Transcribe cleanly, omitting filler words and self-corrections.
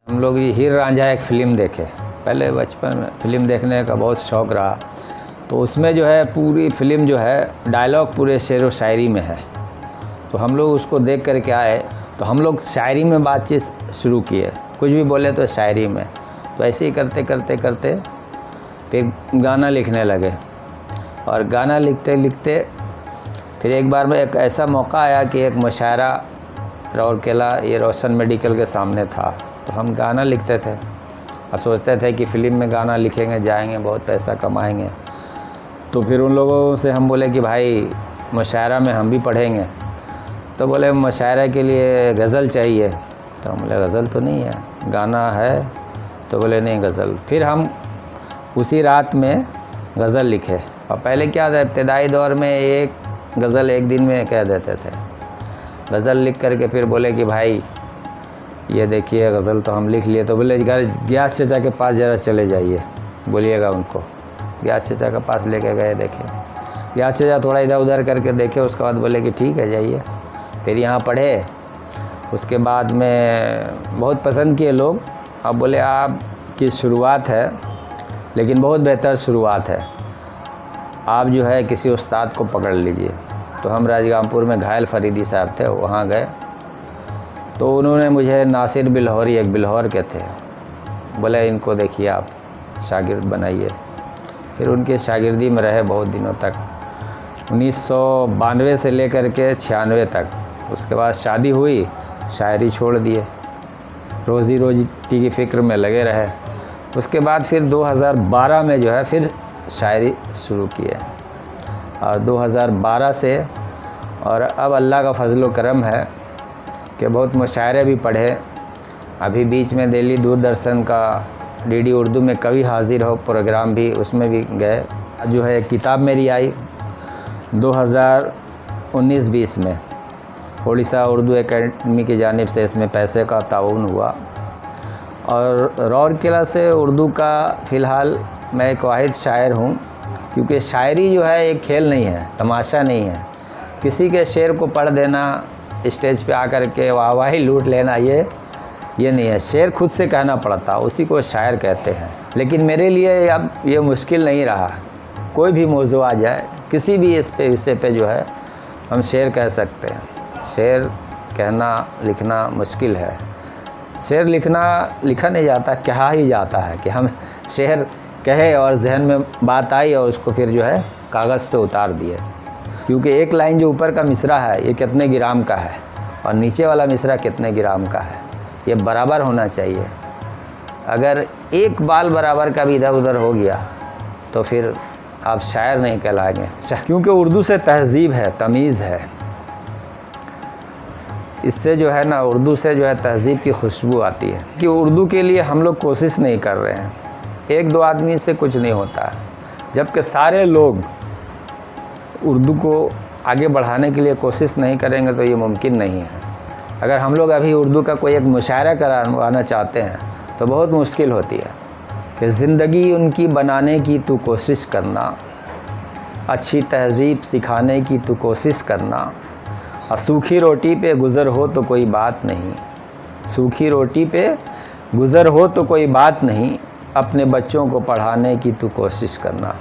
ہم لوگ یہ ہیر رانجھا ایک فلم دیکھے، پہلے بچپن میں فلم دیکھنے کا بہت شوق رہا، تو اس میں جو ہے پوری فلم جو ہے ڈائلاگ پورے شعر و شاعری میں ہے، تو ہم لوگ اس کو دیکھ کر کے آئے تو ہم لوگ شاعری میں بات چیت شروع کیے، کچھ بھی بولے تو شاعری میں، تو ایسے ہی کرتے کرتے کرتے پھر گانا لکھنے لگے، اور گانا لکھتے لکھتے پھر ایک بار میں ایک ایسا موقع آیا کہ ایک مشاعرہ رورکیلا یہ روشن میڈیکل کے سامنے تھا، تو ہم گانا لکھتے تھے اور سوچتے تھے کہ فلم میں گانا لکھیں گے، جائیں گے، بہت پیسہ کمائیں گے۔ تو پھر ان لوگوں سے ہم بولے کہ بھائی مشاعرہ میں ہم بھی پڑھیں گے، تو بولے مشاعرہ کے لیے غزل چاہیے، تو ہم بولے غزل تو نہیں ہے، گانا ہے، تو بولے نہیں غزل۔ پھر ہم اسی رات میں غزل لکھے، اور پہلے کیا تھا ابتدائی دور میں ایک غزل ایک دن میں کہہ دیتے تھے، غزل لکھ کر کے پھر بولے کہ بھائی یہ دیکھیے غزل تو ہم لکھ لیے، تو بولے گیاس چچا کے پاس ذرا چلے جائیے، بولیے گا ان کو۔ گیاس چچا کے پاس لے کے گئے، دیکھے گیاس چچا تھوڑا ادھر ادھر کر کے دیکھے، اس کے بعد بولے کہ ٹھیک ہے جائیے۔ پھر یہاں پڑھے، اس کے بعد میں بہت پسند کیے لوگ، اب بولے آپ کی شروعات ہے لیکن بہت بہتر شروعات ہے، آپ جو ہے کسی استاد کو پکڑ لیجئے۔ تو ہم راجگامپور میں گھائل فریدی صاحب تھے، وہاں گئے، تو انہوں نے مجھے ناصر بلہوری ایک بلہور کے تھے، بولے ان کو دیکھیے آپ شاگرد بنائیے۔ پھر ان کے شاگردی میں رہے بہت دنوں تک، 1992 سے لے کر کے 96 تک۔ اس کے بعد شادی ہوئی، شاعری چھوڑ دیے، روزی روٹی کی فکر میں لگے رہے۔ اس کے بعد پھر 2012 میں جو ہے پھر شاعری شروع کیے، اور 2012 سے اور اب اللہ کا فضل و کرم ہے کہ بہت مشاعرے بھی پڑھے۔ ابھی بیچ میں دہلی دوردرشن کا DD اردو میں کبھی حاضر ہو پروگرام بھی، اس میں بھی گئے۔ جو ہے کتاب میری آئی 2019-20 میں، اڑیسہ اردو اکیڈمی کی جانب سے، اس میں پیسے کا تعاون ہوا۔ اور رورکیلا سے اردو کا فی الحال میں ایک واحد شاعر ہوں، کیونکہ شاعری جو ہے ایک کھیل نہیں ہے، تماشا نہیں ہے، کسی کے شعر کو پڑھ دینا، اسٹیج پہ آ کر کے واہ واہی لوٹ لینا، یہ نہیں ہے، شعر خود سے کہنا پڑتا، اسی کو شاعر کہتے ہیں۔ لیکن میرے لیے اب یہ مشکل نہیں رہا، کوئی بھی موضوع آ جائے، کسی بھی اس پہ وشے پہ جو ہے ہم شعر کہہ سکتے ہیں۔ شعر کہنا لکھنا مشکل ہے، شعر لکھا نہیں جاتا، کہا ہی جاتا ہے کہ ہم شعر کہے اور ذہن میں بات آئی اور اس کو پھر جو ہے کاغذ پہ اتار دیے، کیونکہ ایک لائن جو اوپر کا مصرع ہے یہ کتنے گرام کا ہے اور نیچے والا مصرع کتنے گرام کا ہے، یہ برابر ہونا چاہیے۔ اگر ایک بال برابر کا بھی ادھر ادھر ہو گیا تو پھر آپ شاعر نہیں کہلائیں گے، کیونکہ اردو سے تہذیب ہے، تمیز ہے، اس سے جو ہے نا اردو سے جو ہے تہذیب کی خوشبو آتی ہے، کہ اردو کے لیے ہم لوگ کوشش نہیں کر رہے ہیں، ایک دو آدمی سے کچھ نہیں ہوتا ہے، جبکہ سارے لوگ اردو کو آگے بڑھانے کے لیے کوشش نہیں کریں گے تو یہ ممکن نہیں ہے۔ اگر ہم لوگ ابھی اردو کا کوئی ایک مشاعرہ کروانا چاہتے ہیں تو بہت مشکل ہوتی ہے، کہ زندگی ان کی بنانے کی تو کوشش کرنا، اچھی تہذیب سکھانے کی تو کوشش کرنا، اور سوکھی روٹی پہ گزر ہو تو کوئی بات نہیں، سوکھی روٹی پہ گزر ہو تو کوئی بات نہیں، اپنے بچوں کو پڑھانے کی تو کوشش کرنا۔